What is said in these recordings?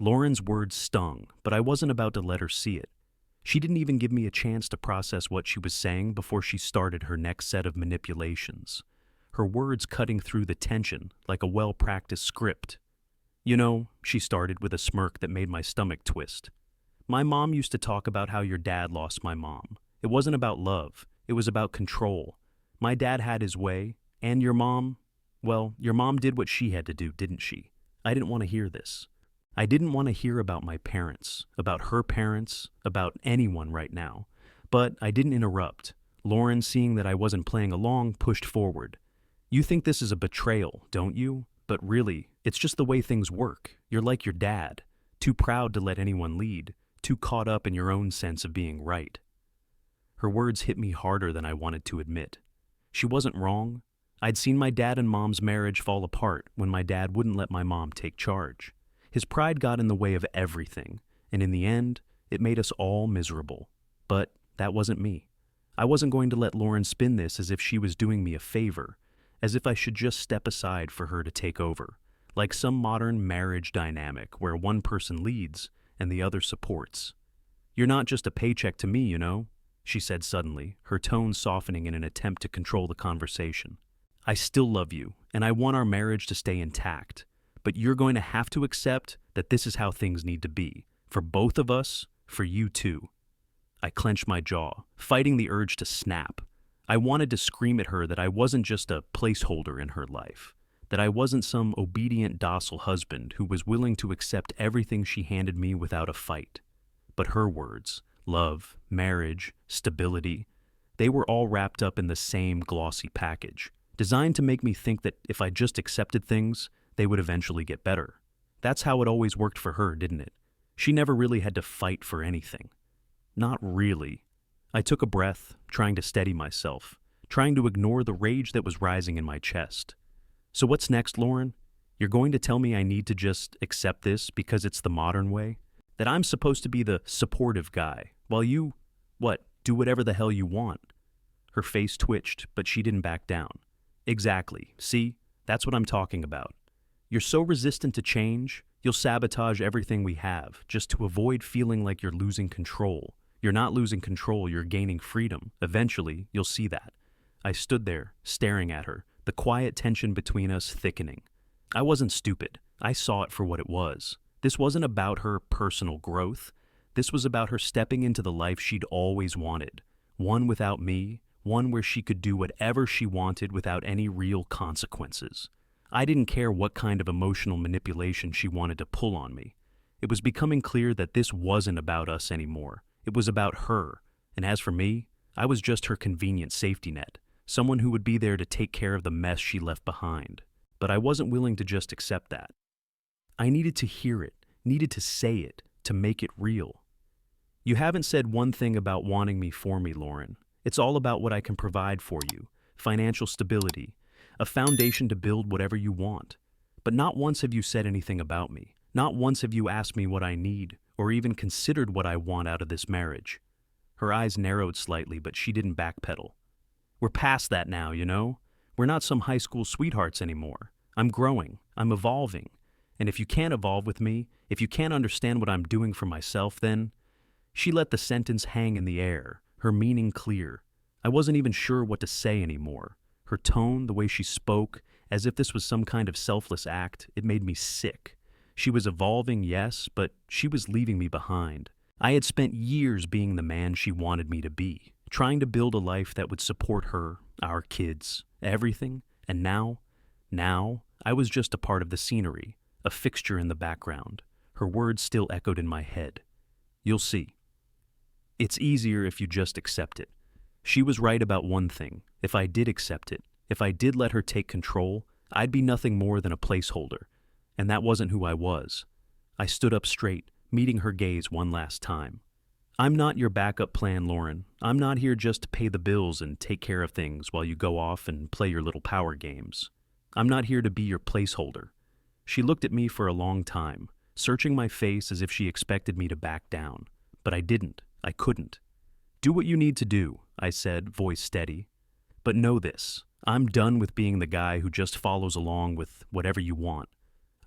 Lauren's words stung, but I wasn't about to let her see it. She didn't even give me a chance to process what she was saying before she started her next set of manipulations, her words cutting through the tension like a well-practiced script. You know, she started with a smirk that made my stomach twist. My mom used to talk about how your dad lost my mom. It wasn't about love, it was about control. My dad had his way, and your mom, well, your mom did what she had to do, didn't she? I didn't want to hear this. I didn't want to hear about my parents, about her parents, about anyone right now. But I didn't interrupt. Lauren, seeing that I wasn't playing along, pushed forward. You think this is a betrayal, don't you? But really, it's just the way things work. You're like your dad, too proud to let anyone lead, too caught up in your own sense of being right. Her words hit me harder than I wanted to admit. She wasn't wrong. I'd seen my dad and mom's marriage fall apart when my dad wouldn't let my mom take charge. His pride got in the way of everything, and in the end, it made us all miserable. But that wasn't me. I wasn't going to let Lauren spin this as if she was doing me a favor, as if I should just step aside for her to take over, like some modern marriage dynamic where one person leads and the other supports. You're not just a paycheck to me, you know, she said suddenly, her tone softening in an attempt to control the conversation. I still love you, and I want our marriage to stay intact. But you're going to have to accept that this is how things need to be. For both of us, for you too. I clenched my jaw, fighting the urge to snap. I wanted to scream at her that I wasn't just a placeholder in her life, that I wasn't some obedient, docile husband who was willing to accept everything she handed me without a fight. But her words, love, marriage, stability, they were all wrapped up in the same glossy package, designed to make me think that if I just accepted things, they would eventually get better. That's how it always worked for her, didn't it? She never really had to fight for anything. Not really. I took a breath, trying to steady myself, trying to ignore the rage that was rising in my chest. So what's next, Lauren? You're going to tell me I need to just accept this because it's the modern way? That I'm supposed to be the supportive guy, while you, do whatever the hell you want? Her face twitched, but she didn't back down. Exactly. See? That's what I'm talking about. You're so resistant to change, you'll sabotage everything we have just to avoid feeling like you're losing control. You're not losing control, you're gaining freedom. Eventually, you'll see that. I stood there, staring at her, the quiet tension between us thickening. I wasn't stupid. I saw it for what it was. This wasn't about her personal growth. This was about her stepping into the life she'd always wanted. One without me, one where she could do whatever she wanted without any real consequences. I didn't care what kind of emotional manipulation she wanted to pull on me. It was becoming clear that this wasn't about us anymore. It was about her. And as for me, I was just her convenient safety net, someone who would be there to take care of the mess she left behind. But I wasn't willing to just accept that. I needed to hear it, needed to say it, to make it real. You haven't said one thing about wanting me for me, Lauren. It's all about what I can provide for you, financial stability, a foundation to build whatever you want. But not once have you said anything about me. Not once have you asked me what I need, or even considered what I want out of this marriage. Her eyes narrowed slightly, but she didn't backpedal. We're past that now, you know? We're not some high school sweethearts anymore. I'm growing. I'm evolving. And if you can't evolve with me, if you can't understand what I'm doing for myself, then... She let the sentence hang in the air, her meaning clear. I wasn't even sure what to say anymore. Her tone, the way she spoke, as if this was some kind of selfless act, it made me sick. She was evolving, yes, but she was leaving me behind. I had spent years being the man she wanted me to be, trying to build a life that would support her, our kids, everything, and now, I was just a part of the scenery, a fixture in the background. Her words still echoed in my head. You'll see. It's easier if you just accept it. She was right about one thing. If I did accept it, if I did let her take control, I'd be nothing more than a placeholder. And that wasn't who I was. I stood up straight, meeting her gaze one last time. I'm not your backup plan, Lauren. I'm not here just to pay the bills and take care of things while you go off and play your little power games. I'm not here to be your placeholder. She looked at me for a long time, searching my face as if she expected me to back down. But I didn't. I couldn't. Do what you need to do, I said, voice steady. But know this, I'm done with being the guy who just follows along with whatever you want.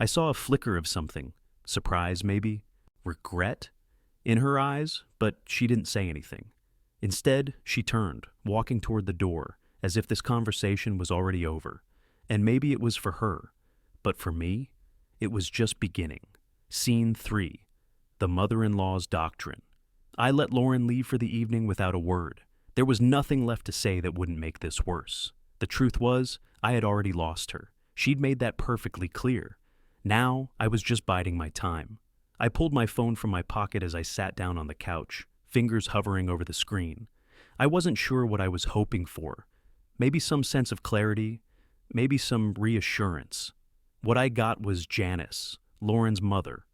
I saw a flicker of something, surprise maybe, regret in her eyes, but she didn't say anything. Instead, she turned, walking toward the door, as if this conversation was already over. And maybe it was for her, but for me, it was just beginning. Scene 3. The mother-in-law's doctrine. I let Lauren leave for the evening without a word. There was nothing left to say that wouldn't make this worse. The truth was, I had already lost her. She'd made that perfectly clear. Now, I was just biding my time. I pulled my phone from my pocket as I sat down on the couch, fingers hovering over the screen. I wasn't sure what I was hoping for. Maybe some sense of clarity, maybe some reassurance. What I got was Janice, Lauren's mother.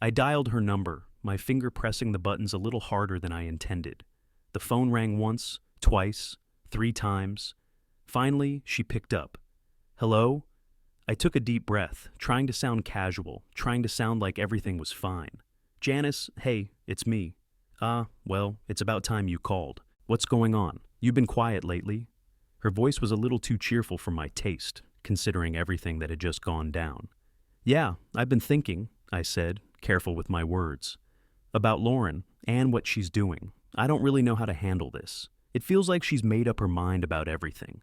I dialed her number, my finger pressing the buttons a little harder than I intended. The phone rang once, twice, 3 times. Finally, she picked up. Hello? I took a deep breath, trying to sound casual, trying to sound like everything was fine. Janice, hey, it's me. Well, it's about time you called. What's going on? You've been quiet lately. Her voice was a little too cheerful for my taste, considering everything that had just gone down. Yeah, I've been thinking, I said, careful with my words, about Lauren and what she's doing. I don't really know how to handle this. It feels like she's made up her mind about everything.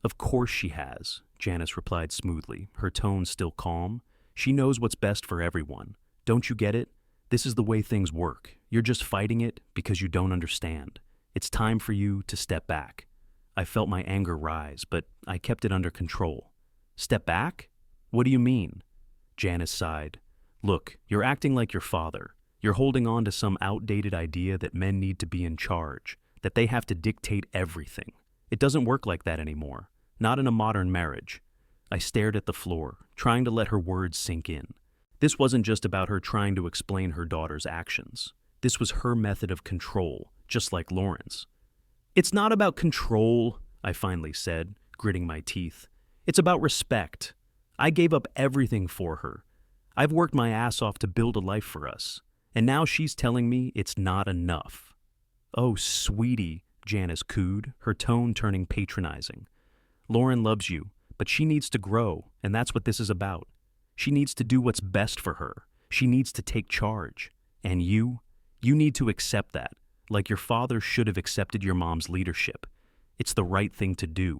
Of course she has, Janice replied smoothly, her tone still calm. She knows what's best for everyone. Don't you get it? This is the way things work. You're just fighting it because you don't understand. It's time for you to step back. I felt my anger rise, but I kept it under control. Step back? What do you mean? Janice sighed. Look, you're acting like your father. You're holding on to some outdated idea that men need to be in charge, that they have to dictate everything. It doesn't work like that anymore. Not in a modern marriage. I stared at the floor, trying to let her words sink in. This wasn't just about her trying to explain her daughter's actions. This was her method of control, just like Lauren's. It's not about control, I finally said, gritting my teeth. It's about respect. I gave up everything for her. I've worked my ass off to build a life for us. And now she's telling me it's not enough. Oh, sweetie, Janice cooed, her tone turning patronizing. Lauren loves you, but she needs to grow, and that's what this is about. She needs to do what's best for her. She needs to take charge. And you need to accept that, like your father should have accepted your mom's leadership. It's the right thing to do.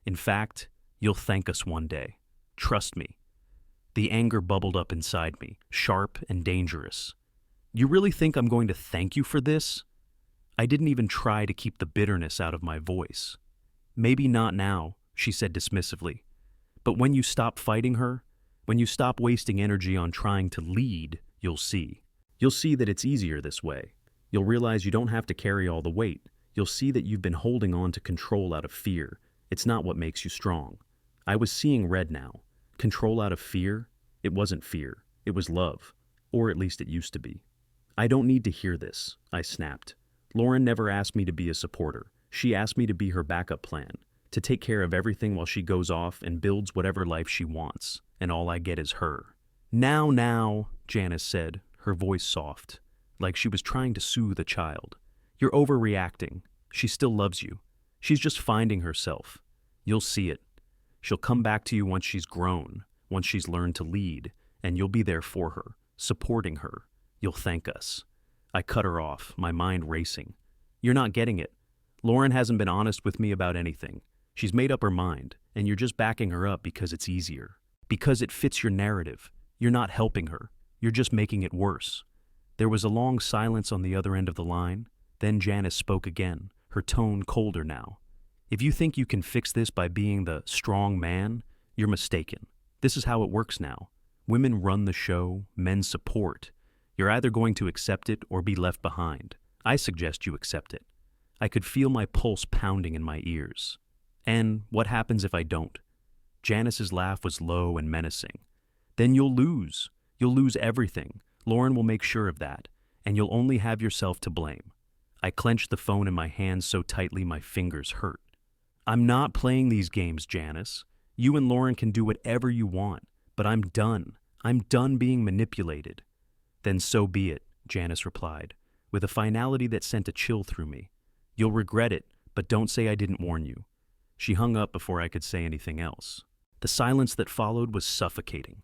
In fact, you'll thank us one day. Trust me. The anger bubbled up inside me, sharp and dangerous. You really think I'm going to thank you for this? I didn't even try to keep the bitterness out of my voice. Maybe not now, she said dismissively. But when you stop fighting her, when you stop wasting energy on trying to lead, you'll see. You'll see that it's easier this way. You'll realize you don't have to carry all the weight. You'll see that you've been holding on to control out of fear. It's not what makes you strong. I was seeing red now. Control out of fear? It wasn't fear. It was love. Or at least it used to be. I don't need to hear this, I snapped. Lauren never asked me to be a supporter. She asked me to be her backup plan, to take care of everything while she goes off and builds whatever life she wants, and all I get is her. Now, Janice said, her voice soft, like she was trying to soothe a child. You're overreacting. She still loves you. She's just finding herself. You'll see it. She'll come back to you once she's grown, once she's learned to lead, and you'll be there for her, supporting her. You'll thank us. I cut her off, my mind racing. You're not getting it. Lauren hasn't been honest with me about anything. She's made up her mind, and you're just backing her up because it's easier. Because it fits your narrative. You're not helping her. You're just making it worse. There was a long silence on the other end of the line. Then Janice spoke again, her tone colder now. If you think you can fix this by being the strong man, you're mistaken. This is how it works now. Women run the show, men support. You're either going to accept it or be left behind. I suggest you accept it. I could feel my pulse pounding in my ears. And what happens if I don't? Janice's laugh was low and menacing. Then you'll lose. You'll lose everything. Lauren will make sure of that, and you'll only have yourself to blame. I clenched the phone in my hands so tightly my fingers hurt. I'm not playing these games, Janice. You and Lauren can do whatever you want, but I'm done. I'm done being manipulated. Then so be it, Janice replied, with a finality that sent a chill through me. You'll regret it, but don't say I didn't warn you. She hung up before I could say anything else. The silence that followed was suffocating.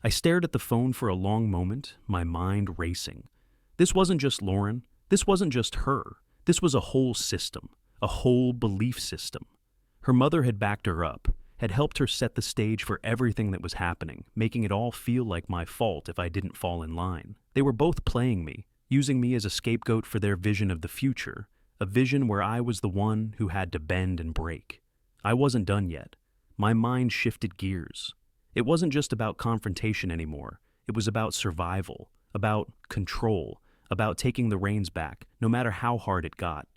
I stared at the phone for a long moment, my mind racing. This wasn't just Lauren. This wasn't just her. This was a whole system, a whole belief system. Her mother had backed her up, had helped her set the stage for everything that was happening, making it all feel like my fault if I didn't fall in line. They were both playing me, using me as a scapegoat for their vision of the future, a vision where I was the one who had to bend and break. I wasn't done yet. My mind shifted gears. It wasn't just about confrontation anymore. It was about survival, about control, about taking the reins back, no matter how hard it got.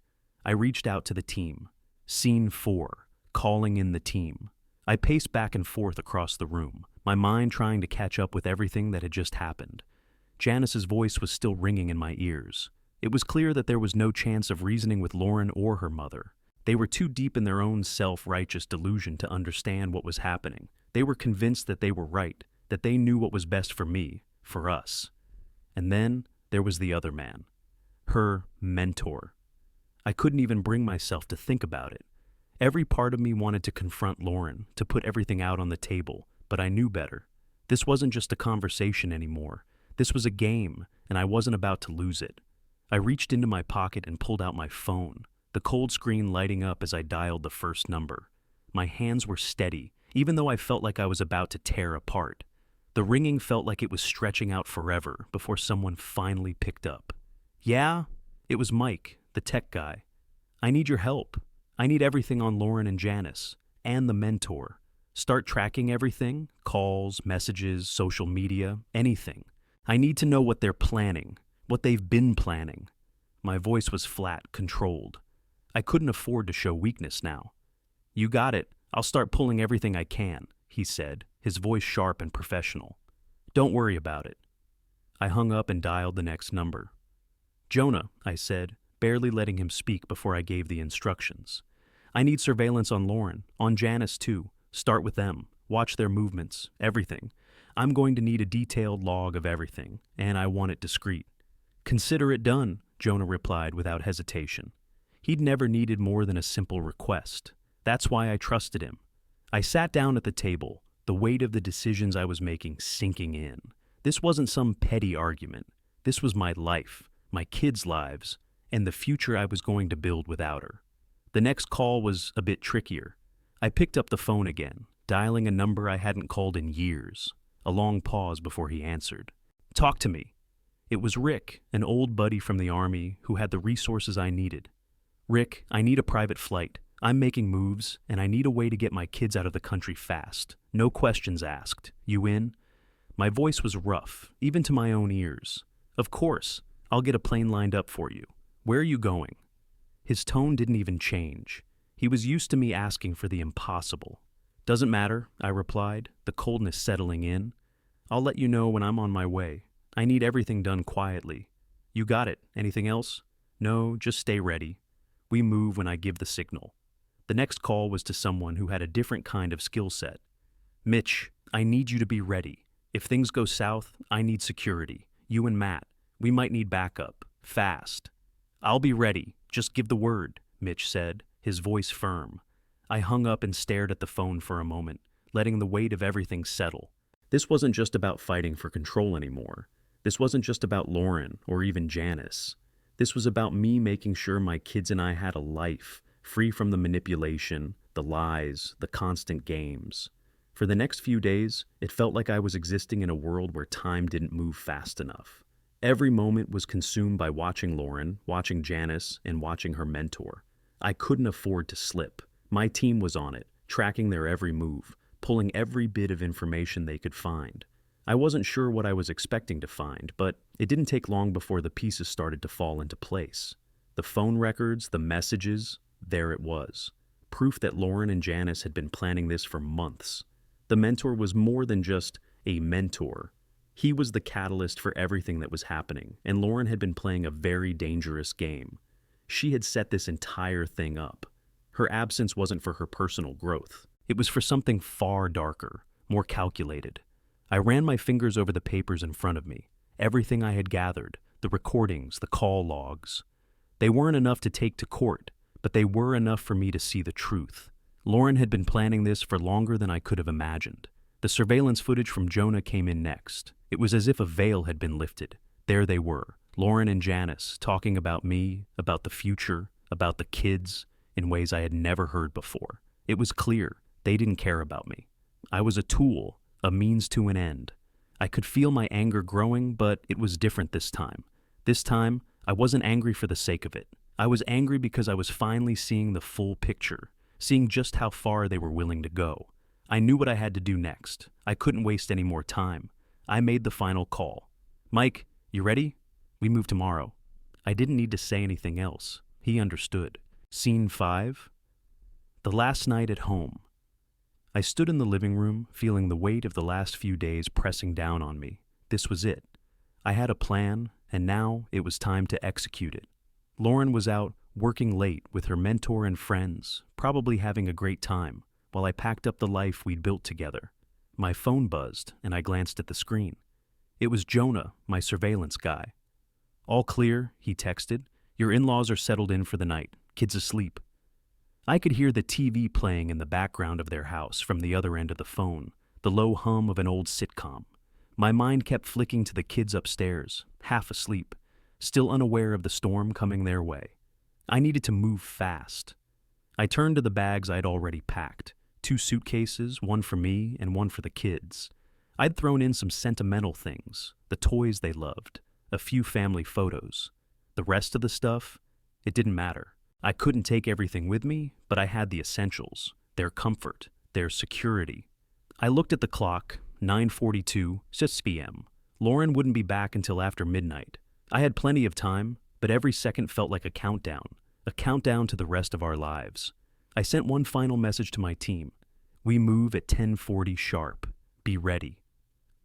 I reached out to the team. Scene 4, calling in the team. I paced back and forth across the room, my mind trying to catch up with everything that had just happened. Janice's voice was still ringing in my ears. It was clear that there was no chance of reasoning with Lauren or her mother. They were too deep in their own self-righteous delusion to understand what was happening. They were convinced that they were right, that they knew what was best for me, for us. And then there was the other man, her mentor. I couldn't even bring myself to think about it. Every part of me wanted to confront Lauren, to put everything out on the table, but I knew better. This wasn't just a conversation anymore. This was a game, and I wasn't about to lose it. I reached into my pocket and pulled out my phone, the cold screen lighting up as I dialed the first number. My hands were steady, even though I felt like I was about to tear apart. The ringing felt like it was stretching out forever before someone finally picked up. Yeah, it was Mike, the tech guy. I need your help. I need everything on Lauren and Janice, and the mentor. Start tracking everything, calls, messages, social media, anything. I need to know what they're planning, what they've been planning. My voice was flat, controlled. I couldn't afford to show weakness now. You got it. I'll start pulling everything I can, he said, his voice sharp and professional. Don't worry about it. I hung up and dialed the next number. Jonah, I said, barely letting him speak before I gave the instructions. I need surveillance on Lauren, on Janice too. Start with them. Watch their movements, everything. I'm going to need a detailed log of everything, and I want it discreet. Consider it done, Jonah replied without hesitation. He'd never needed more than a simple request. That's why I trusted him. I sat down at the table, the weight of the decisions I was making sinking in. This wasn't some petty argument. This was my life, my kids' lives, and the future I was going to build without her. The next call was a bit trickier. I picked up the phone again, dialing a number I hadn't called in years. A long pause before he answered. Talk to me. It was Rick, an old buddy from the Army who had the resources I needed. Rick, I need a private flight. I'm making moves, and I need a way to get my kids out of the country fast. No questions asked. You in? My voice was rough, even to my own ears. Of course. I'll get a plane lined up for you. Where are you going? His tone didn't even change. He was used to me asking for the impossible. Doesn't matter, I replied, the coldness settling in. I'll let you know when I'm on my way. I need everything done quietly. You got it. Anything else? No, just stay ready. We move when I give the signal. The next call was to someone who had a different kind of skill set. Mitch, I need you to be ready. If things go south, I need security. You and Matt. We might need backup. Fast. I'll be ready. Just give the word, Mitch said, his voice firm. I hung up and stared at the phone for a moment, letting the weight of everything settle. This wasn't just about fighting for control anymore. This wasn't just about Lauren or even Janice. This was about me making sure my kids and I had a life, free from the manipulation, the lies, the constant games. For the next few days, it felt like I was existing in a world where time didn't move fast enough. Every moment was consumed by watching Lauren, watching Janice, and watching her mentor. I couldn't afford to slip. My team was on it, tracking their every move, pulling every bit of information they could find. I wasn't sure what I was expecting to find, but it didn't take long before the pieces started to fall into place. The phone records, the messages, there it was. Proof that Lauren and Janice had been planning this for months. The mentor was more than just a mentor. He was the catalyst for everything that was happening, and Lauren had been playing a very dangerous game. She had set this entire thing up. Her absence wasn't for her personal growth. It was for something far darker, more calculated. I ran my fingers over the papers in front of me, everything I had gathered, the recordings, the call logs. They weren't enough to take to court, but they were enough for me to see the truth. Lauren had been planning this for longer than I could have imagined. The surveillance footage from Jonah came in next. It was as if a veil had been lifted. There they were, Lauren and Janice, talking about me, about the future, about the kids, in ways I had never heard before. It was clear they didn't care about me. I was a tool, a means to an end. I could feel my anger growing, but it was different this time. This time, I wasn't angry for the sake of it. I was angry because I was finally seeing the full picture, seeing just how far they were willing to go. I knew what I had to do next. I couldn't waste any more time. I made the final call. Mike, you ready? We move tomorrow. I didn't need to say anything else. He understood. Scene 5. The last night at home. I stood in the living room, feeling the weight of the last few days pressing down on me. This was it. I had a plan, and now it was time to execute it. Lauren was out, working late with her mentor and friends, probably having a great time, while I packed up the life we'd built together. My phone buzzed, and I glanced at the screen. It was Jonah, my surveillance guy. All clear, he texted. Your in-laws are settled in for the night. Kids asleep. I could hear the TV playing in the background of their house from the other end of the phone, the low hum of an old sitcom. My mind kept flicking to the kids upstairs, half asleep, still unaware of the storm coming their way. I needed to move fast. I turned to the bags I'd already packed, 2 suitcases, one for me and one for the kids. I'd thrown in some sentimental things, the toys they loved, a few family photos. The rest of the stuff, it didn't matter. I couldn't take everything with me, but I had the essentials, their comfort, their security. I looked at the clock, 9:42, 6 p.m. Lauren wouldn't be back until after midnight. I had plenty of time, but every second felt like a countdown to the rest of our lives. I sent one final message to my team. We move at 10:40 sharp. Be ready.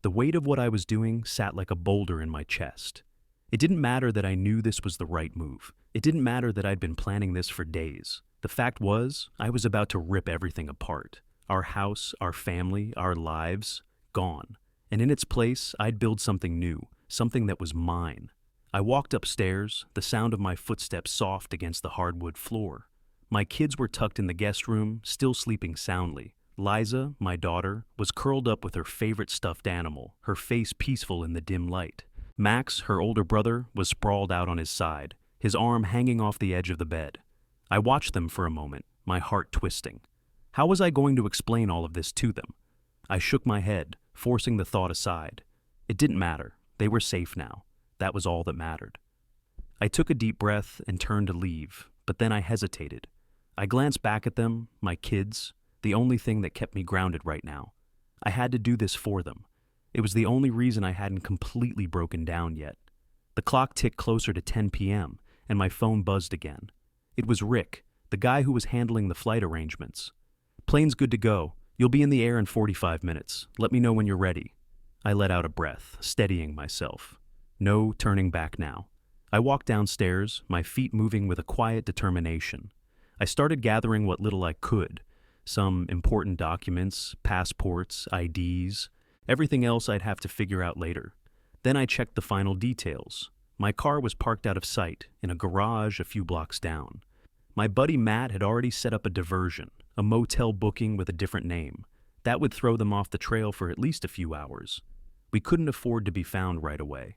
The weight of what I was doing sat like a boulder in my chest. It didn't matter that I knew this was the right move. It didn't matter that I'd been planning this for days. The fact was, I was about to rip everything apart. Our house, our family, our lives, gone. And in its place, I'd build something new, something that was mine. I walked upstairs, the sound of my footsteps soft against the hardwood floor. My kids were tucked in the guest room, still sleeping soundly. Liza, my daughter, was curled up with her favorite stuffed animal, her face peaceful in the dim light. Max, her older brother, was sprawled out on his side, his arm hanging off the edge of the bed. I watched them for a moment, my heart twisting. How was I going to explain all of this to them? I shook my head, forcing the thought aside. It didn't matter. They were safe now. That was all that mattered. I took a deep breath and turned to leave, but then I hesitated. I glanced back at them, my kids, the only thing that kept me grounded right now. I had to do this for them. It was the only reason I hadn't completely broken down yet. The clock ticked closer to 10 p.m., and my phone buzzed again. It was Rick, the guy who was handling the flight arrangements. Plane's good to go. You'll be in the air in 45 minutes. Let me know when you're ready. I let out a breath, steadying myself. No turning back now. I walked downstairs, my feet moving with a quiet determination. I started gathering what little I could. Some important documents, passports, IDs, everything else I'd have to figure out later. Then I checked the final details. My car was parked out of sight, in a garage a few blocks down. My buddy Matt had already set up a diversion, a motel booking with a different name. That would throw them off the trail for at least a few hours. We couldn't afford to be found right away.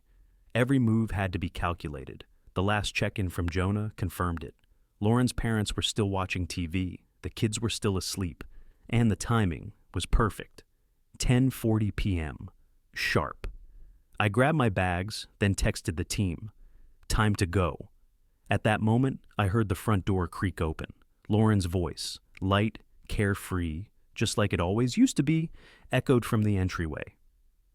Every move had to be calculated. The last check-in from Jonah confirmed it. Lauren's parents were still watching TV, the kids were still asleep, and the timing was perfect. 10:40 p.m. Sharp. I grabbed my bags, then texted the team. Time to go. At that moment, I heard the front door creak open. Lauren's voice, light, carefree, just like it always used to be, echoed from the entryway.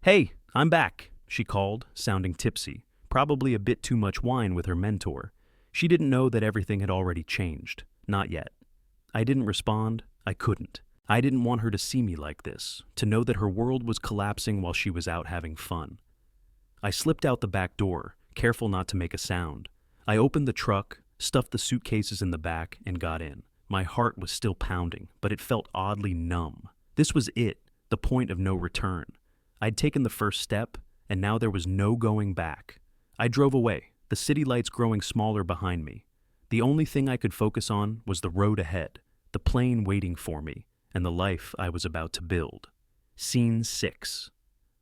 "Hey, I'm back," she called, sounding tipsy, probably a bit too much wine with her mentor. She didn't know that everything had already changed. Not yet. I didn't respond. I couldn't. I didn't want her to see me like this, to know that her world was collapsing while she was out having fun. I slipped out the back door, careful not to make a sound. I opened the truck, stuffed the suitcases in the back, and got in. My heart was still pounding, but it felt oddly numb. This was it, the point of no return. I'd taken the first step, and now there was no going back. I drove away, the city lights growing smaller behind me. The only thing I could focus on was the road ahead, the plane waiting for me, and the life I was about to build. Scene 6.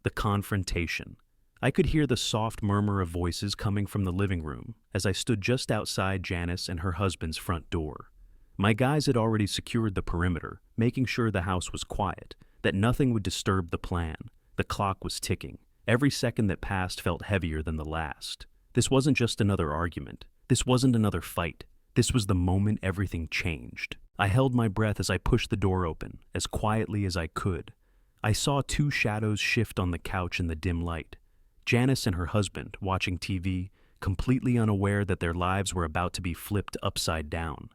The confrontation. I could hear the soft murmur of voices coming from the living room as I stood just outside Janice and her husband's front door. My guys had already secured the perimeter, making sure the house was quiet, that nothing would disturb the plan. The clock was ticking. Every second that passed felt heavier than the last. This wasn't just another argument. This wasn't another fight. This was the moment everything changed. I held my breath as I pushed the door open, as quietly as I could. I saw two shadows shift on the couch in the dim light. Janice and her husband, watching TV, completely unaware that their lives were about to be flipped upside down.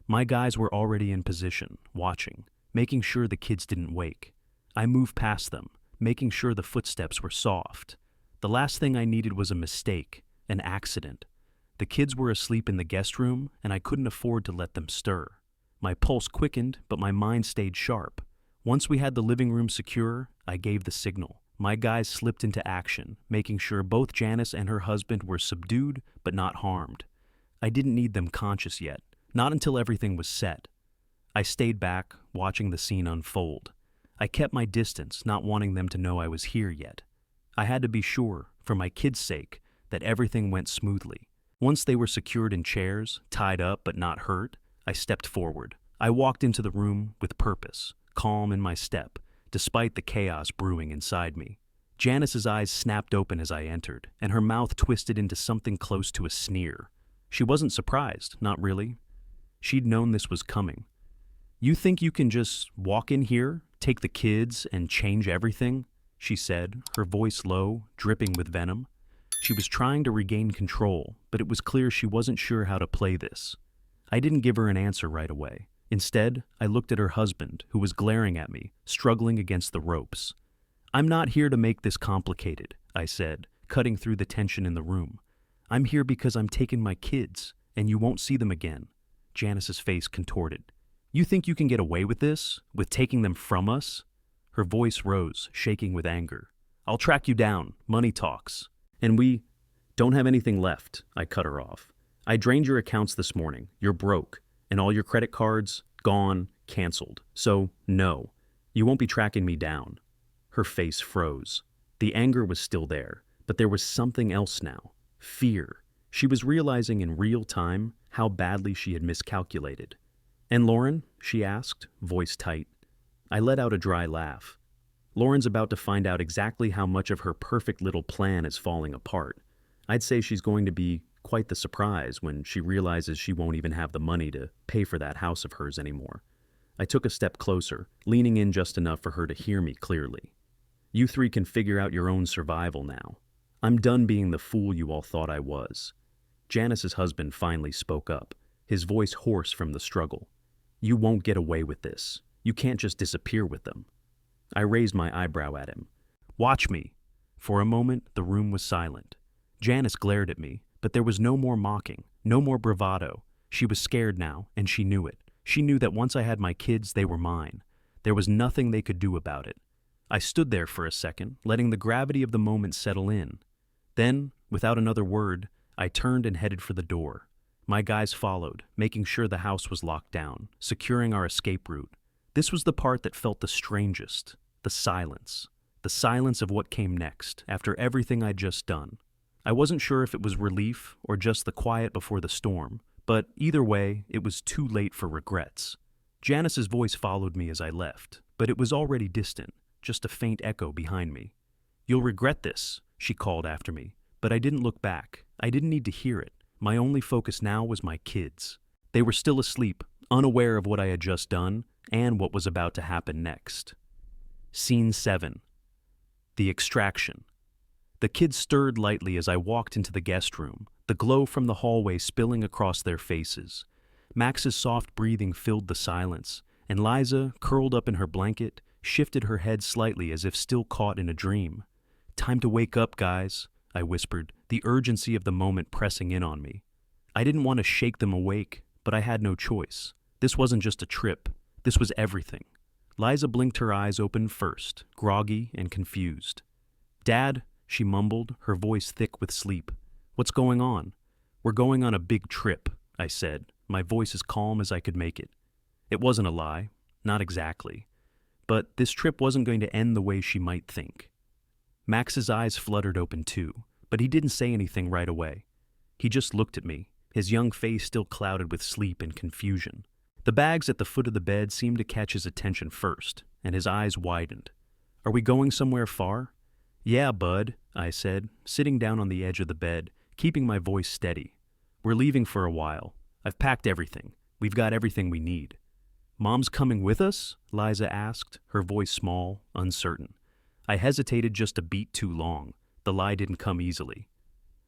My guys were already in position, watching, making sure the kids didn't wake. I moved past them, making sure the footsteps were soft. The last thing I needed was a mistake, an accident. The kids were asleep in the guest room, and I couldn't afford to let them stir. My pulse quickened, but my mind stayed sharp. Once we had the living room secure, I gave the signal. My guys slipped into action, making sure both Janice and her husband were subdued but not harmed. I didn't need them conscious yet, not until everything was set. I stayed back, watching the scene unfold. I kept my distance, not wanting them to know I was here yet. I had to be sure, for my kids' sake, that everything went smoothly. Once they were secured in chairs, tied up but not hurt, I stepped forward. I walked into the room with purpose, calm in my step, despite the chaos brewing inside me. Janice's eyes snapped open as I entered, and her mouth twisted into something close to a sneer. She wasn't surprised, not really. She'd known this was coming. "You think you can just walk in here, take the kids, and change everything?" she said, her voice low, dripping with venom. She was trying to regain control, but it was clear she wasn't sure how to play this. I didn't give her an answer right away. Instead, I looked at her husband, who was glaring at me, struggling against the ropes. "I'm not here to make this complicated," I said, cutting through the tension in the room. "I'm here because I'm taking my kids, and you won't see them again." Janice's face contorted. "You think you can get away with this? With taking them from us?" Her voice rose, shaking with anger. "I'll track you down. Money talks. And we don't have anything left," I cut her off. "I drained your accounts this morning. You're broke. And all your credit cards, gone, canceled. So, no, you won't be tracking me down." Her face froze. The anger was still there, but there was something else now. Fear. She was realizing in real time how badly she had miscalculated. "And Lauren?" she asked, voice tight. I let out a dry laugh. "Lauren's about to find out exactly how much of her perfect little plan is falling apart. I'd say she's going to be quite the surprise when she realizes she won't even have the money to pay for that house of hers anymore." I took a step closer, leaning in just enough for her to hear me clearly. "You three can figure out your own survival now. I'm done being the fool you all thought I was." Janice's husband finally spoke up, his voice hoarse from the struggle. "You won't get away with this. You can't just disappear with them." I raised my eyebrow at him. "Watch me." For a moment, the room was silent. Janice glared at me, but there was no more mocking, no more bravado. She was scared now, and she knew it. She knew that once I had my kids, they were mine. There was nothing they could do about it. I stood there for a second, letting the gravity of the moment settle in. Then, without another word, I turned and headed for the door. My guys followed, making sure the house was locked down, securing our escape route. This was the part that felt the strangest, the silence. The silence of what came next, after everything I'd just done. I wasn't sure if it was relief or just the quiet before the storm, but either way, it was too late for regrets. Janice's voice followed me as I left, but it was already distant, just a faint echo behind me. "You'll regret this," she called after me, but I didn't look back. I didn't need to hear it. My only focus now was my kids. They were still asleep, unaware of what I had just done and what was about to happen next. Scene 7. The extraction. The kids stirred lightly as I walked into the guest room, the glow from the hallway spilling across their faces. Max's soft breathing filled the silence, and Liza, curled up in her blanket, shifted her head slightly as if still caught in a dream. "Time to wake up, guys," I whispered, the urgency of the moment pressing in on me. I didn't want to shake them awake, but I had no choice. This wasn't just a trip. This was everything. Liza blinked her eyes open first, groggy and confused. "Dad," she mumbled, her voice thick with sleep. "What's going on?" "We're going on a big trip," I said, my voice as calm as I could make it. It wasn't a lie. Not exactly. But this trip wasn't going to end the way she might think. Max's eyes fluttered open too, but he didn't say anything right away. He just looked at me, his young face still clouded with sleep and confusion. The bags at the foot of the bed seemed to catch his attention first, and his eyes widened. "Are we going somewhere far?" "Yeah, bud," I said, sitting down on the edge of the bed, keeping my voice steady. "We're leaving for a while. I've packed everything. We've got everything we need." "Mom's coming with us?" Liza asked, her voice small, uncertain. I hesitated just a beat too long. The lie didn't come easily.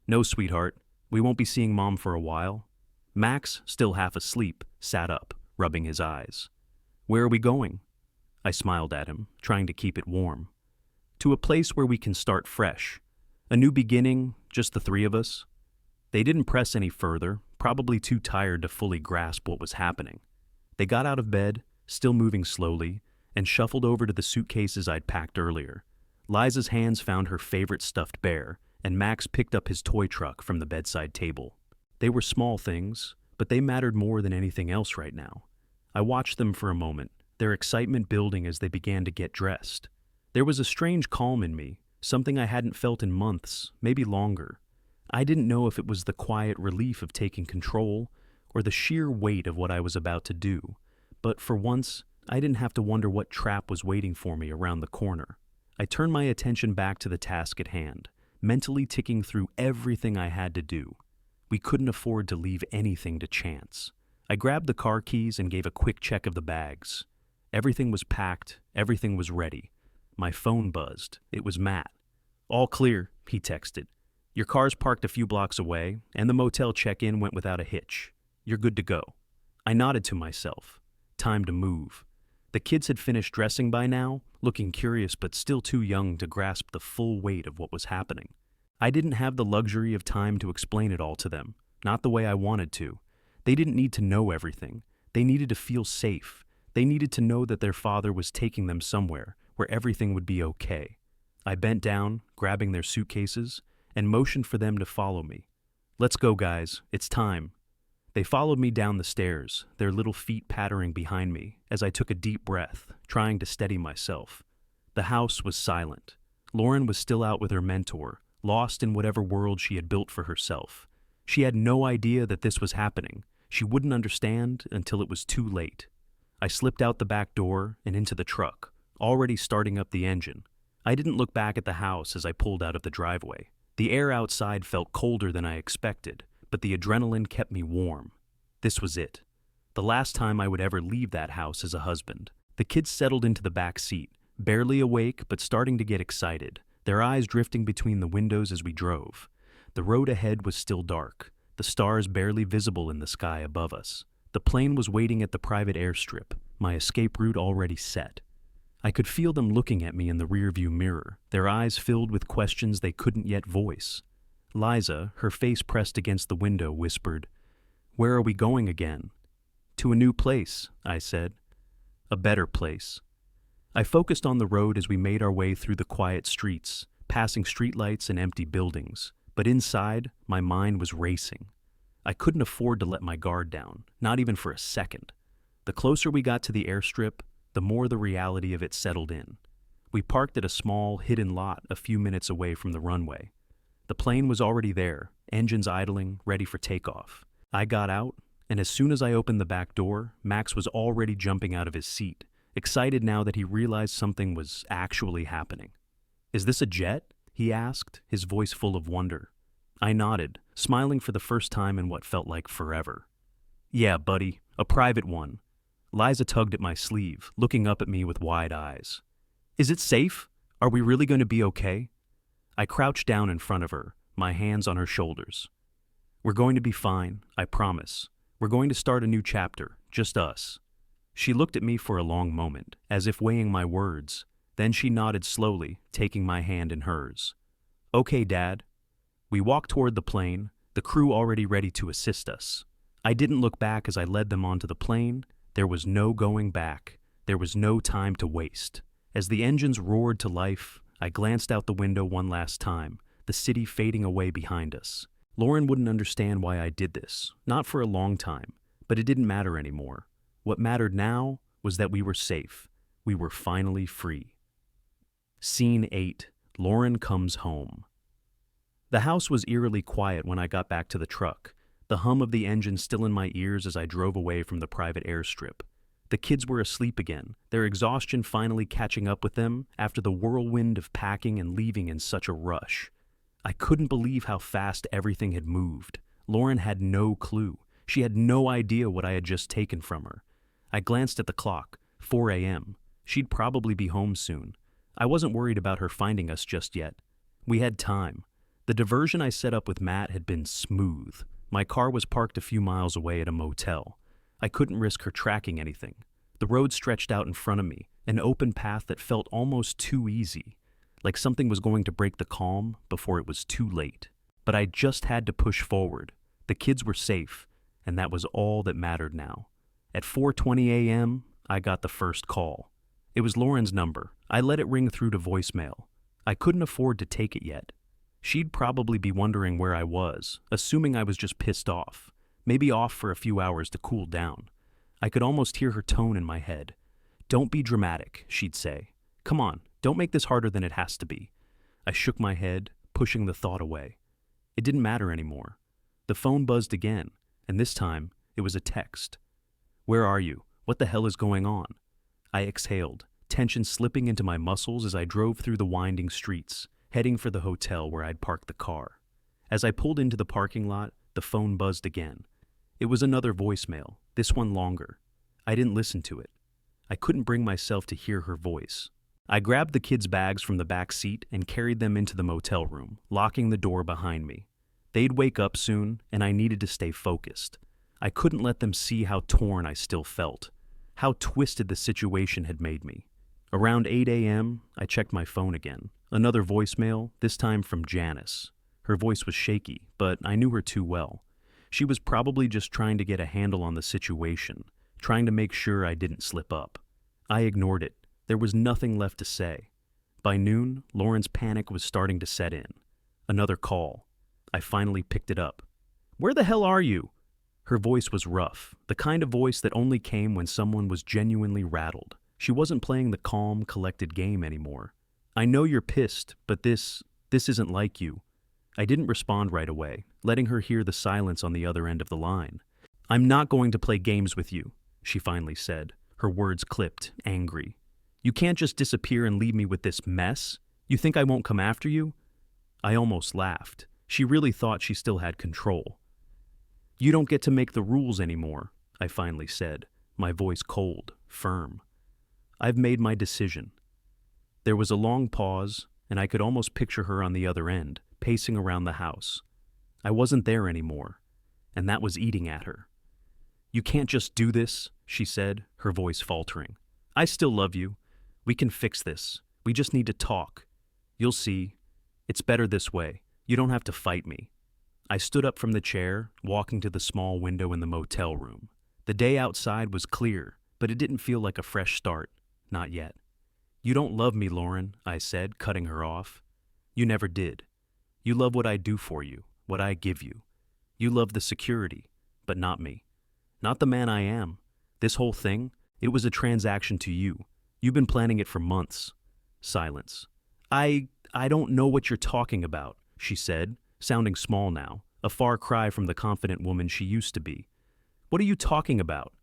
"No, sweetheart. We won't be seeing Mom for a while." Max, still half asleep, sat up, rubbing his eyes. "Where are we going?" I smiled at him, trying to keep it warm. "To a place where we can start fresh. A new beginning, just the three of us." They didn't press any further, probably too tired to fully grasp what was happening. They got out of bed, still moving slowly, and shuffled over to the suitcases I'd packed earlier. Liza's hands found her favorite stuffed bear, and Max picked up his toy truck from the bedside table. They were small things, but they mattered more than anything else right now. I watched them for a moment, their excitement building as they began to get dressed. There was a strange calm in me, something I hadn't felt in months, maybe longer. I didn't know if it was the quiet relief of taking control or the sheer weight of what I was about to do, but for once, I didn't have to wonder what trap was waiting for me around the corner. I turned my attention back to the task at hand, mentally ticking through everything I had to do. We couldn't afford to leave anything to chance. I grabbed the car keys and gave a quick check of the bags. Everything was packed, everything was ready. My phone buzzed. It was Matt. "All clear," he texted. "Your car's parked a few blocks away, and the motel check-in went without a hitch. You're good to go." I nodded to myself. Time to move. The kids had finished dressing by now, looking curious but still too young to grasp the full weight of what was happening. I didn't have the luxury of time to explain it all to them, not the way I wanted to. They didn't need to know everything. They needed to feel safe. They needed to know that their father was taking them somewhere where everything would be okay. I bent down, grabbing their suitcases, and motioned for them to follow me. "Let's go, guys. It's time." They followed me down the stairs, their little feet pattering behind me as I took a deep breath, trying to steady myself. The house was silent. Lauren was still out with her mentor, lost in whatever world she had built for herself. She had no idea that this was happening. She wouldn't understand until it was too late. I slipped out the back door and into the truck, already starting up the engine. I didn't look back at the house as I pulled out of the driveway. The air outside felt colder than I expected, but the adrenaline kept me warm. This was it. The last time I would ever leave that house as a husband. The kids settled into the back seat, barely awake but starting to get excited, their eyes drifting between the windows as we drove. The road ahead was still dark, the stars barely visible in the sky above us. The plane was waiting at the private airstrip, my escape route already set. I could feel them looking at me in the rearview mirror, their eyes filled with questions they couldn't yet voice. Liza, her face pressed against the window, whispered, "Where are we going again?" "To a new place," I said. "A better place." I focused on the road as we made our way through the quiet streets, passing streetlights and empty buildings, but inside, my mind was racing. I couldn't afford to let my guard down, not even for a second. The closer we got to the airstrip, the more the reality of it settled in. We parked at a small, hidden lot a few minutes away from the runway. The plane was already there, engines idling, ready for takeoff. I got out, and as soon as I opened the back door, Max was already jumping out of his seat, excited now that he realized something was actually happening. "Is this a jet?" he asked, his voice full of wonder. I nodded, smiling for the first time in what felt like forever. "Yeah, buddy, a private one." Liza tugged at my sleeve, looking up at me with wide eyes. "Is it safe? Are we really going to be okay?" I crouched down in front of her, my hands on her shoulders. "We're going to be fine, I promise. We're going to start a new chapter, just us." She looked at me for a long moment, as if weighing my words. Then she nodded slowly, taking my hand in hers. "Okay, Dad." We walked toward the plane, the crew already ready to assist us. I didn't look back as I led them onto the plane. There was no going back. There was no time to waste. As the engines roared to life, I glanced out the window one last time, the city fading away behind us. Lauren wouldn't understand why I did this, not for a long time, but it didn't matter anymore. What mattered now was that we were safe. We were finally free. Scene 8. Lauren comes home. The house was eerily quiet when I got back to the truck, the hum of the engine still in my ears as I drove away from the private airstrip. The kids were asleep again, their exhaustion finally catching up with them after the whirlwind of packing and leaving in such a rush. I couldn't believe how fast everything had moved. Lauren had no clue. She had no idea what I had just taken from her. I glanced at the clock, 4 a.m. She'd probably be home soon. I wasn't worried about her finding us just yet. We had time. The diversion I set up with Matt had been smooth. My car was parked a few miles away at a motel. I couldn't risk her tracking anything. The road stretched out in front of me, an open path that felt almost too easy, like something was going to break the calm before it was too late. But I just had to push forward. The kids were safe, and that was all that mattered now. At 4:20 a.m., I got the first call. It was Lauren's number. I let it ring through to voicemail. I couldn't afford to take it yet. She'd probably be wondering where I was, assuming I was just pissed off, maybe off for a few hours to cool down. I could almost hear her tone in my head. "Don't be dramatic," she'd say. "Come on, don't make this harder than it has to be." I shook my head, pushing the thought away. It didn't matter anymore. The phone buzzed again, and this time it was a text. "Where are you? What the hell is going on?" I exhaled, tension slipping into my muscles as I drove through the winding streets, heading for the hotel where I'd parked the car. As I pulled into the parking lot, the phone buzzed again. It was another voicemail, this one longer. I didn't listen to it. I couldn't bring myself to hear her voice. I grabbed the kids' bags from the back seat and carried them into the motel room, locking the door behind me. They'd wake up soon, and I needed to stay focused. I couldn't let them see how torn I still felt, how twisted the situation had made me. Around 8 a.m., I checked my phone again. Another voicemail, this time from Janice. Her voice was shaky, but I knew her too well. She was probably just trying to get a handle on the situation, trying to make sure I didn't slip up. I ignored it. There was nothing left to say. By noon, Lauren's panic was starting to set in. Another call. I finally picked it up. "Where the hell are you?" Her voice was rough, the kind of voice that only came when someone was genuinely rattled. She wasn't playing the calm, collected game anymore. "I know you're pissed, but this isn't like you." I didn't respond right away, letting her hear the silence on the other end of the line. "I'm not going to play games with you," she finally said, her words clipped, angry. "You can't just disappear and leave me with this mess. You think I won't come after you?" I almost laughed. She really thought she still had control. "You don't get to make the rules anymore," I finally said, my voice cold, firm. "I've made my decision." There was a long pause, and I could almost picture her on the other end, pacing around the house. I wasn't there anymore, and that was eating at her. "You can't just do this," she said, her voice faltering. "I still love you. We can fix this. We just need to talk. You'll see. It's better this way. You don't have to fight me." I stood up from the chair, walking to the small window in the motel room. The day outside was clear, but it didn't feel like a fresh start. Not yet. "You don't love me, Lauren," I said, cutting her off. "You never did. You love what I do for you, what I give you. You love the security, but not me. Not the man I am. This whole thing, it was a transaction to you. You've been planning it for months." Silence. I don't know what you're talking about," she said, sounding small now, a far cry from the confident woman she used to be. "What are you talking about?"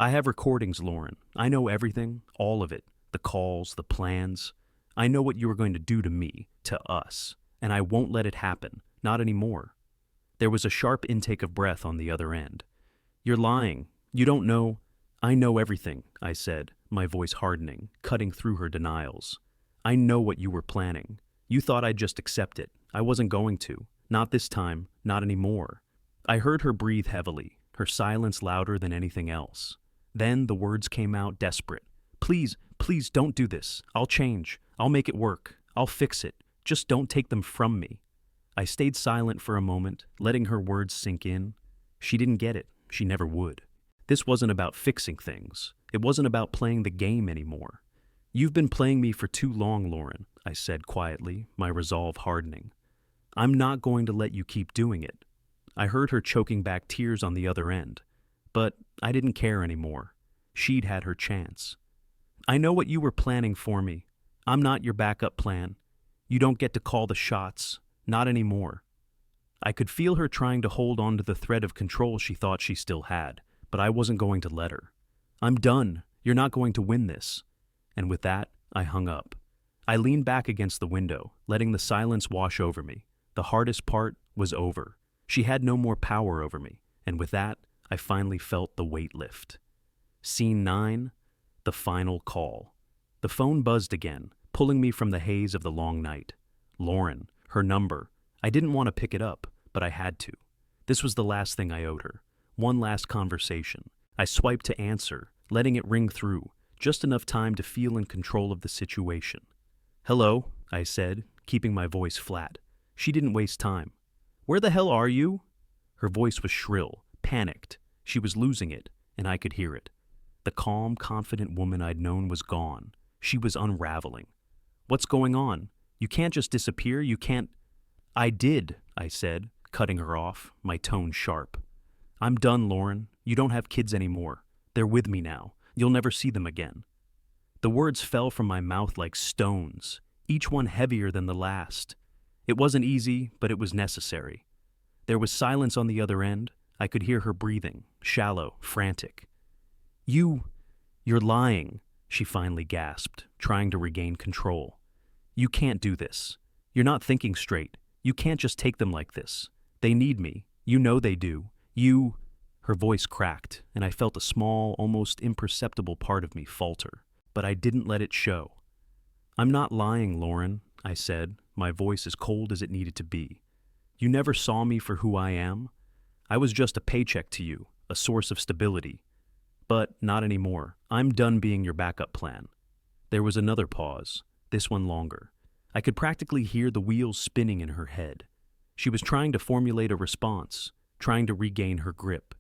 "I have recordings, Lauren. I know everything, all of it, the calls, the plans. I know what you were going to do to me, to us, and I won't let it happen, not anymore." There was a sharp intake of breath on the other end. "You're lying. You don't know." "I know everything," I said, my voice hardening, cutting through her denials. "I know what you were planning. You thought I'd just accept it. I wasn't going to. Not this time, not anymore." I heard her breathe heavily, her silence louder than anything else. Then the words came out desperate. "Please, please don't do this. I'll change. I'll make it work. I'll fix it. Just don't take them from me." I stayed silent for a moment, letting her words sink in. She didn't get it. She never would. This wasn't about fixing things. It wasn't about playing the game anymore. "You've been playing me for too long, Lauren," I said quietly, my resolve hardening. "I'm not going to let you keep doing it." I heard her choking back tears on the other end, but I didn't care anymore. She'd had her chance. I know what you were planning for me. I'm not your backup plan. You don't get to call the shots. Not anymore. I could feel her trying to hold on to the thread of control she thought she still had, but I wasn't going to let her. I'm done. You're not going to win this. And with that, I hung up. I leaned back against the window, letting the silence wash over me. The hardest part was over. She had no more power over me, and with that, I finally felt the weight lift. Scene 9, the final call. The phone buzzed again, pulling me from the haze of the long night. Lauren, her number. I didn't want to pick it up, but I had to. This was the last thing I owed her. One last conversation. I swiped to answer, letting it ring through, just enough time to feel in control of the situation. "Hello," I said, keeping my voice flat. She didn't waste time. "Where the hell are you?" Her voice was shrill, panicked. She was losing it, and I could hear it. The calm, confident woman I'd known was gone. She was unraveling. "What's going on? You can't just disappear, you can't—" "I did," I said, cutting her off, my tone sharp. "I'm done, Lauren. You don't have kids anymore. They're with me now. You'll never see them again." The words fell from my mouth like stones, each one heavier than the last. It wasn't easy, but it was necessary. There was silence on the other end. I could hear her breathing, shallow, frantic. You're lying," she finally gasped, trying to regain control. "You can't do this. You're not thinking straight. You can't just take them like this. They need me. You know they do. Her voice cracked, and I felt a small, almost imperceptible part of me falter, but I didn't let it show. "I'm not lying, Lauren," I said, my voice as cold as it needed to be. "You never saw me for who I am. I was just a paycheck to you, a source of stability. But not anymore. I'm done being your backup plan." There was another pause, this one longer. I could practically hear the wheels spinning in her head. She was trying to formulate a response, trying to regain her grip.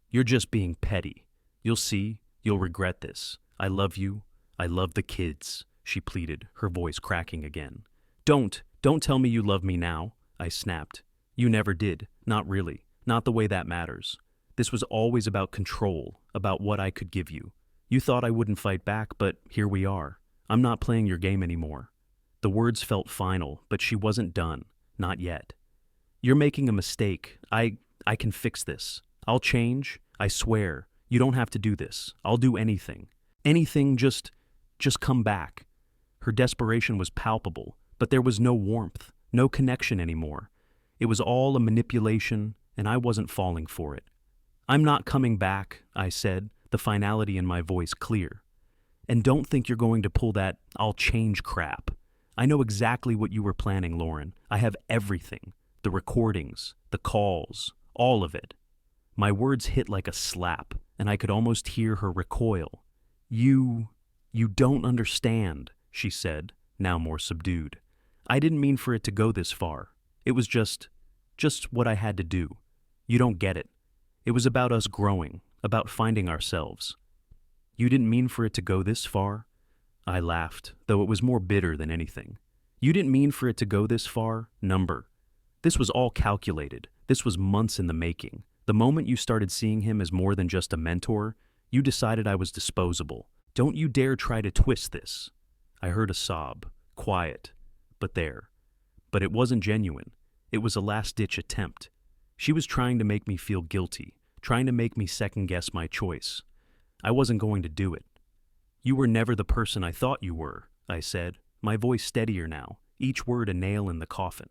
"You're just being petty. You'll see. You'll regret this. I love you. I love the kids," she pleaded, her voice cracking again. Don't tell me you love me now," I snapped. "You never did. Not really. Not the way that matters. This was always about control, about what I could give you. You thought I wouldn't fight back, but here we are. I'm not playing your game anymore." The words felt final, but she wasn't done. Not yet. "You're making a mistake. I can fix this. I'll change. I swear. You don't have to do this. I'll do anything. Anything, just come back." Her desperation was palpable, but there was no warmth, no connection anymore. It was all a manipulation, and I wasn't falling for it. "I'm not coming back," I said, the finality in my voice clear. "And don't think you're going to pull that 'I'll change' crap. I know exactly what you were planning, Lauren. I have everything. The recordings, the calls, all of it." My words hit like a slap, and I could almost hear her recoil. You don't understand," she said, now more subdued. "I didn't mean for it to go this far. It was just what I had to do. You don't get it. It was about us growing, about finding ourselves." "You didn't mean for it to go this far?" I laughed, though it was more bitter than anything. "You didn't mean for it to go this far, number. This was all calculated. This was months in the making. The moment you started seeing him as more than just a mentor, you decided I was disposable. Don't you dare try to twist this." I heard a sob, quiet, but there. But it wasn't genuine. It was a last-ditch attempt. She was trying to make me feel guilty, trying to make me second-guess my choice. I wasn't going to do it. "You were never the person I thought you were," I said, my voice steadier now, each word a nail in the coffin.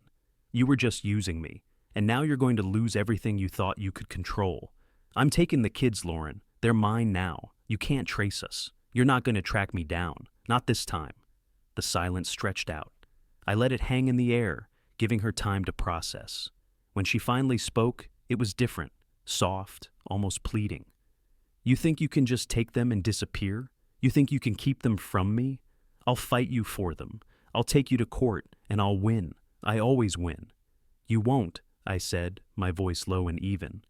"You were just using me, and now you're going to lose everything you thought you could control. I'm taking the kids, Lauren. They're mine now. You can't trace us. You're not going to track me down. Not this time." The silence stretched out. I let it hang in the air, giving her time to process. When she finally spoke, it was different, soft, almost pleading. "You think you can just take them and disappear? You think you can keep them from me? I'll fight you for them. I'll take you to court, and I'll win. I always win." "You won't," I said, my voice low and even.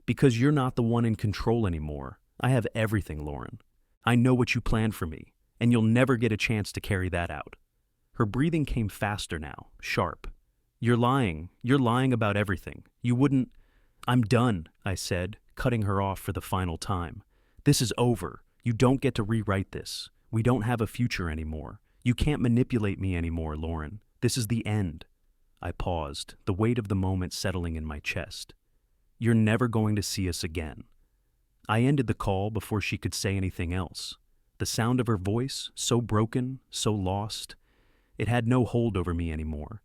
"Because you're not the one in control anymore. I have everything, Lauren. I know what you planned for me, and you'll never get a chance to carry that out." Her breathing came faster now, sharp. You're lying about everything. You wouldn't—" "I'm done," I said, cutting her off for the final time. "This is over. You don't get to rewrite this. We don't have a future anymore. You can't manipulate me anymore, Lauren. This is the end. I paused, the weight of the moment settling in my chest. You're never going to see us again. I ended the call before she could say anything else. The sound of her voice, so broken, so lost, it had no hold over me anymore.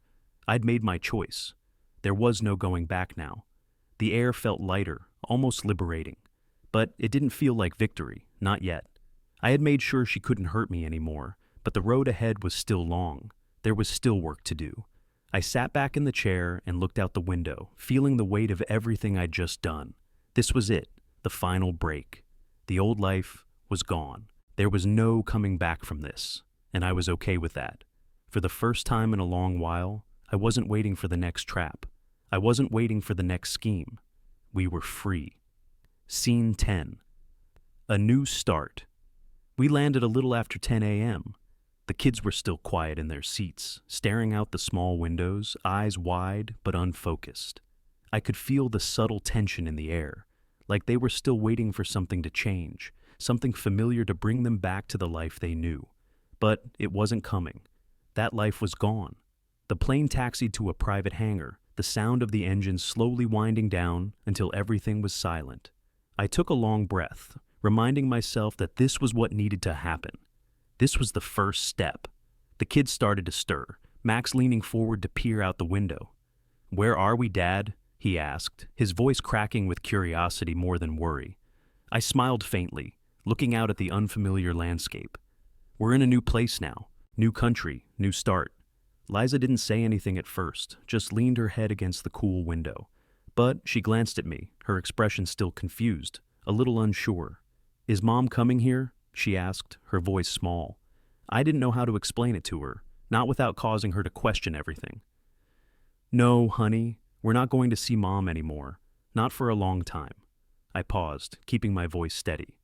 I'd made my choice. There was no going back now. The air felt lighter, almost liberating. But it didn't feel like victory, not yet. I had made sure she couldn't hurt me anymore, but the road ahead was still long. There was still work to do. I sat back in the chair and looked out the window, feeling the weight of everything I'd just done. This was it, the final break. The old life was gone. There was no coming back from this, and I was okay with that. For the first time in a long while, I wasn't waiting for the next trap. I wasn't waiting for the next scheme. We were free. Scene 10. A new start. We landed a little after 10 a.m. The kids were still quiet in their seats, staring out the small windows, eyes wide but unfocused. I could feel the subtle tension in the air, like they were still waiting for something to change, something familiar to bring them back to the life they knew. But it wasn't coming. That life was gone. The plane taxied to a private hangar, the sound of the engine slowly winding down until everything was silent. I took a long breath, reminding myself that this was what needed to happen. This was the first step. The kids started to stir, Max leaning forward to peer out the window. "Where are we, Dad?" he asked, his voice cracking with curiosity more than worry. I smiled faintly, looking out at the unfamiliar landscape. We're in a new place now, new country, new start. Liza didn't say anything at first, just leaned her head against the cool window. But she glanced at me, her expression still confused, a little unsure. "Is Mom coming here?" she asked, her voice small. I didn't know how to explain it to her, not without causing her to question everything. "No, honey, we're not going to see Mom anymore. Not for a long time." I paused, keeping my voice steady.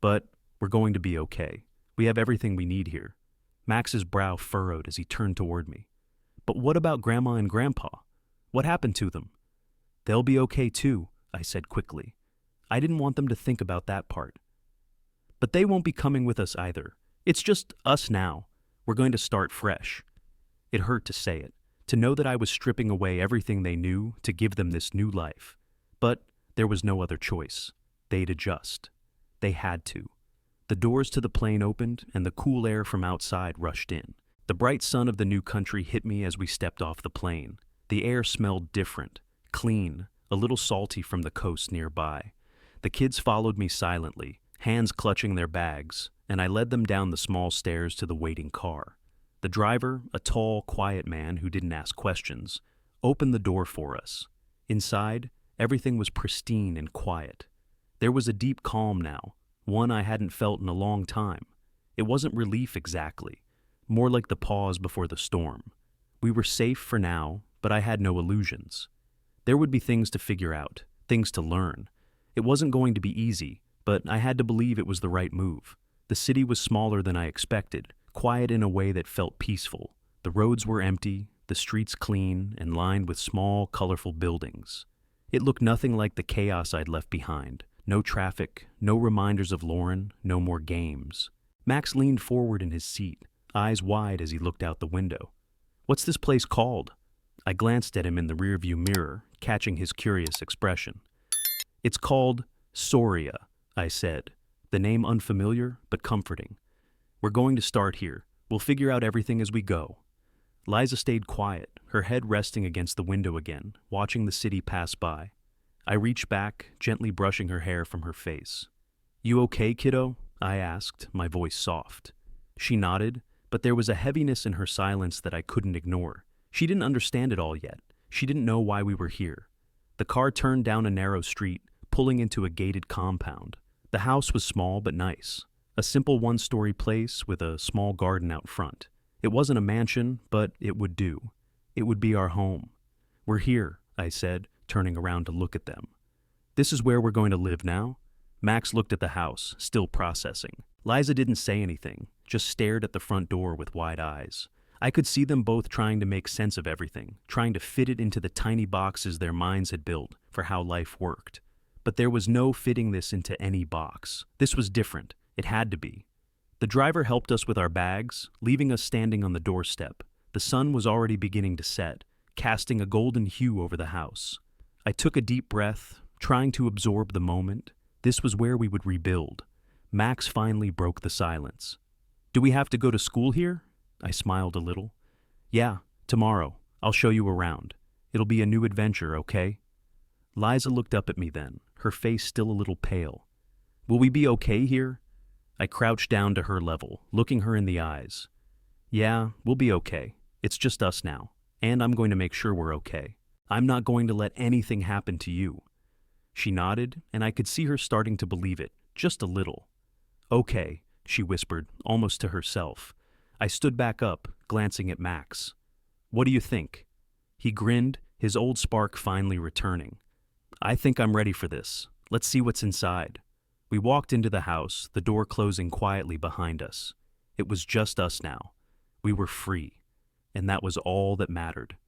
"But we're going to be okay. We have everything we need here." Max's brow furrowed as he turned toward me. "But what about Grandma and Grandpa? What happened to them?" "They'll be okay too," I said quickly. I didn't want them to think about that part. "But they won't be coming with us either. It's just us now. We're going to start fresh." It hurt to say it, to know that I was stripping away everything they knew to give them this new life. But there was no other choice. They'd adjust. They had to. The doors to the plane opened, and the cool air from outside rushed in. The bright sun of the new country hit me as we stepped off the plane. The air smelled different, clean, a little salty from the coast nearby. The kids followed me silently, hands clutching their bags, and I led them down the small stairs to the waiting car. The driver, a tall, quiet man who didn't ask questions, opened the door for us. Inside, everything was pristine and quiet. There was a deep calm now, one I hadn't felt in a long time. It wasn't relief exactly, more like the pause before the storm. We were safe for now, but I had no illusions. There would be things to figure out, things to learn. It wasn't going to be easy, but I had to believe it was the right move. The city was smaller than I expected, quiet in a way that felt peaceful. The roads were empty, the streets clean, and lined with small, colorful buildings. It looked nothing like the chaos I'd left behind. No traffic, no reminders of Lauren, no more games. Max leaned forward in his seat, eyes wide as he looked out the window. "What's this place called?" I glanced at him in the rearview mirror, catching his curious expression. "It's called Soria," I said, the name unfamiliar but comforting. "We're going to start here. We'll figure out everything as we go." Liza stayed quiet, her head resting against the window again, watching the city pass by. I reached back, gently brushing her hair from her face. "You okay, kiddo?" I asked, my voice soft. She nodded, but there was a heaviness in her silence that I couldn't ignore. She didn't understand it all yet. She didn't know why we were here. The car turned down a narrow street, pulling into a gated compound. The house was small but nice. A simple one-story place with a small garden out front. It wasn't a mansion, but it would do. It would be our home. "We're here," I said, turning around to look at them. "This is where we're going to live now?" Max looked at the house, still processing. Liza didn't say anything, just stared at the front door with wide eyes. I could see them both trying to make sense of everything, trying to fit it into the tiny boxes their minds had built for how life worked. But there was no fitting this into any box. This was different. It had to be. The driver helped us with our bags, leaving us standing on the doorstep. The sun was already beginning to set, casting a golden hue over the house. I took a deep breath, trying to absorb the moment. This was where we would rebuild. Max finally broke the silence. "Do we have to go to school here?" I smiled a little. "Yeah, tomorrow. I'll show you around. It'll be a new adventure, okay?" Liza looked up at me then, her face still a little pale. "Will we be okay here?" I crouched down to her level, looking her in the eyes. "Yeah, we'll be okay. It's just us now, and I'm going to make sure we're okay. I'm not going to let anything happen to you." She nodded, and I could see her starting to believe it, just a little. "Okay," she whispered, almost to herself. I stood back up, glancing at Max. "What do you think?" He grinned, his old spark finally returning. "I think I'm ready for this. Let's see what's inside." We walked into the house, the door closing quietly behind us. It was just us now. We were free, and that was all that mattered.